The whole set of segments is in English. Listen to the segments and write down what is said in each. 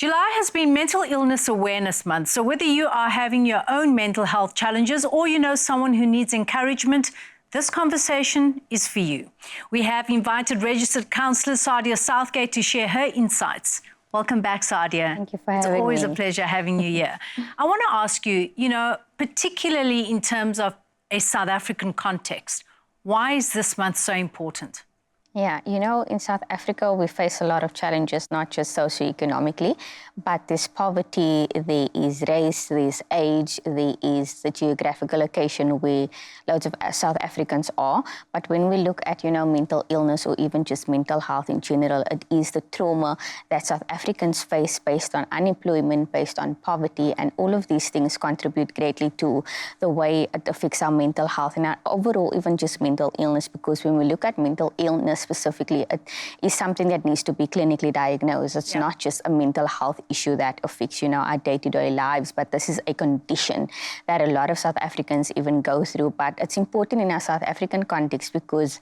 July has been Mental Illness Awareness Month, so whether you are having your own mental health challenges or you know someone who needs encouragement, this conversation is for you. We have invited registered counsellor Sadia Southgate to share her insights. Welcome back, Sadia. Thank you for having me. It's always a pleasure having you here. I want to ask you, particularly in terms of a South African context, why is this month so important? Yeah, in South Africa, we face a lot of challenges, not just socioeconomically, but there's poverty, there is race, there's age, there is the geographical location where loads of South Africans are. But when we look at, mental illness or even just mental health in general, it is the trauma that South Africans face based on unemployment, based on poverty, and all of these things contribute greatly to the way it affects our mental health and our overall even just mental illness, because when we look at mental illness specifically, it is something that needs to be clinically diagnosed. It's not just a mental health issue that affects, our day-to-day lives, but this is a condition that a lot of South Africans even go through. But it's important in our South African context because,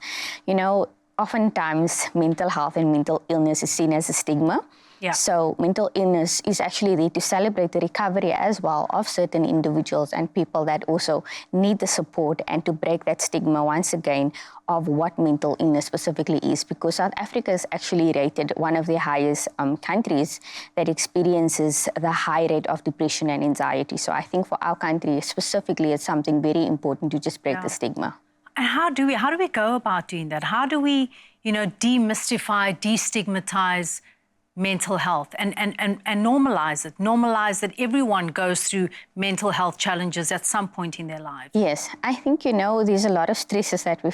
oftentimes mental health and mental illness is seen as a stigma. Yeah. So mental illness is actually there to celebrate the recovery as well of certain individuals and people that also need the support and to break that stigma once again of what mental illness specifically is, because South Africa is actually rated one of the highest countries that experiences the high rate of depression and anxiety. So I think for our country specifically, it's something very important to just break the stigma. And how do we go about doing that? How do we, demystify, destigmatize mental health and normalize it? Normalize that everyone goes through mental health challenges at some point in their lives. Yes, I think, there's a lot of stresses that we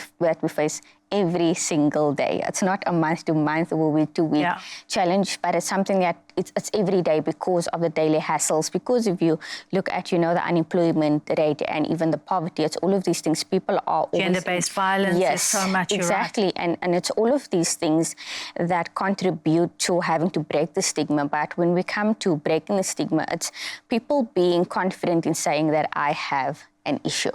face every single day. It's not a month-to-month or week-to-week challenge, but it's something that it's every day because of the daily hassles. Because if you look at, the unemployment rate and even the poverty, it's all of these things. People are gender-based violence. Yes, there's so much. Exactly, right. and it's all of these things that contribute to having to break the stigma. But when we come to breaking the stigma, it's people being confident in saying that I have an issue.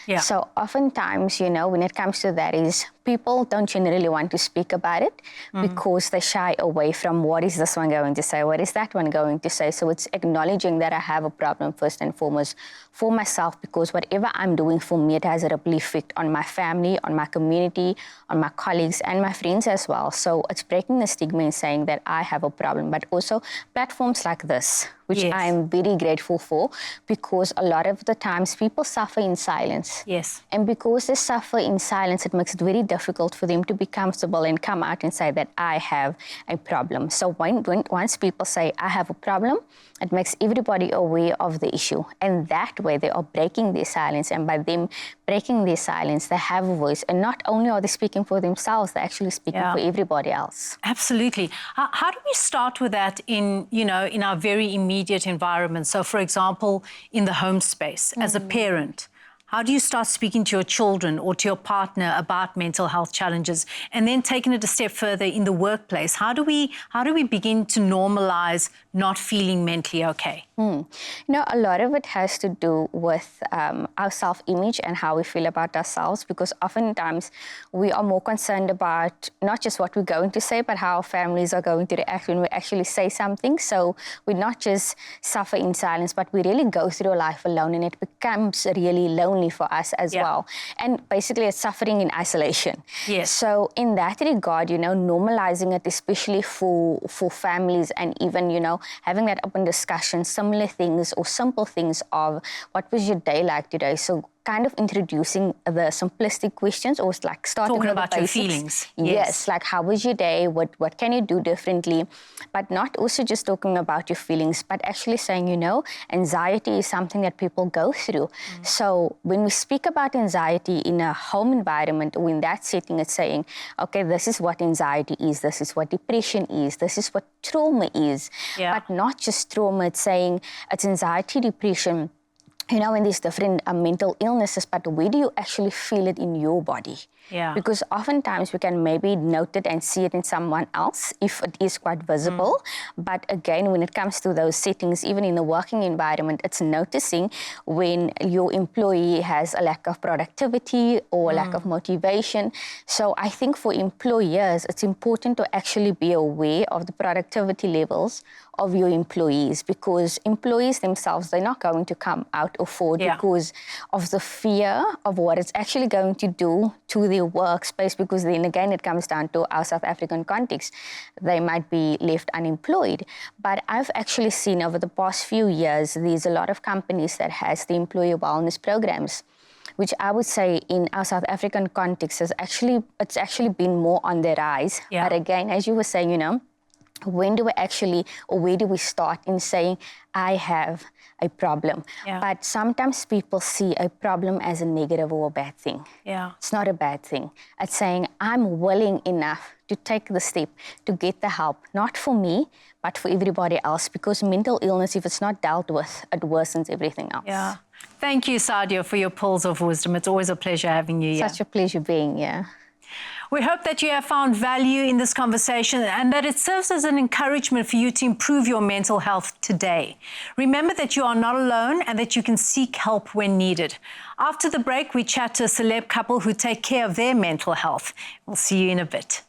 Yeah. So oftentimes, when it comes to that is people don't generally want to speak about it because they shy away from what is this one going to say, what is that one going to say. So it's acknowledging that I have a problem first and foremost for myself, because whatever I'm doing for me, it has a ripple effect on my family, on my community, on my colleagues and my friends as well. So it's breaking the stigma and saying that I have a problem, but also platforms like this, which I am very grateful for, because a lot of the times people suffer in silence. Yes. And because they suffer in silence, it makes it very difficult for them to be comfortable and come out and say that I have a problem. So once people say I have a problem, it makes everybody aware of the issue. And that way they are breaking their silence. And by them breaking their silence, they have a voice. And not only are they speaking for themselves, they're actually speaking for everybody else. Absolutely. How do we start with that in our very immediate environment? So, for example, in the home space, as a parent, how do you start speaking to your children or to your partner about mental health challenges, and then taking it a step further in the workplace? How do we begin to normalize not feeling mentally okay? A lot of it has to do with our self-image and how we feel about ourselves, because oftentimes we are more concerned about not just what we're going to say, but how our families are going to react when we actually say something. So we not just suffer in silence, but we really go through life alone, and it becomes really lonely for us as well. And basically it's suffering in isolation. Yes. So in that regard, normalizing it, especially for families, and even, having that open discussion, similar things or simple things of what was your day like today? So kind of introducing the simplistic questions, or like starting talking with about the basics. Your feelings. Yes, like how was your day? What can you do differently? But not also just talking about your feelings, but actually saying, anxiety is something that people go through. So when we speak about anxiety in a home environment or in that setting, it's saying, okay, this is what anxiety is, this is what depression is, this is what trauma is. But not just trauma, it's saying it's anxiety, depression, and these different mental illnesses, but where do you actually feel it in your body? Yeah. Because oftentimes we can maybe note it and see it in someone else if it is quite visible. But again, when it comes to those settings, even in the working environment, it's noticing when your employee has a lack of productivity or a lack of motivation. So I think for employers, it's important to actually be aware of the productivity levels of your employees, because employees themselves, they're not going to come out of Ford because of the fear of what it's actually going to do to their workspace, because then again, it comes down to our South African context. They might be left unemployed. But I've actually seen over the past few years, there's a lot of companies that has the employee wellness programs, which I would say in our South African context it's actually been more on the rise. Yeah. But again, as you were saying, you know, when do we actually, or where do we start in saying, I have a problem? Yeah. But sometimes people see a problem as a negative or a bad thing. Yeah. It's not a bad thing. It's saying, I'm willing enough to take the step to get the help, not for me, but for everybody else, because mental illness, if it's not dealt with, it worsens everything else. Yeah. Thank you, Sadia, for your pearls of wisdom. It's always a pleasure having you here. Such a pleasure being here. We hope that you have found value in this conversation and that it serves as an encouragement for you to improve your mental health today. Remember that you are not alone and that you can seek help when needed. After the break, we chat to a celeb couple who take care of their mental health. We'll see you in a bit.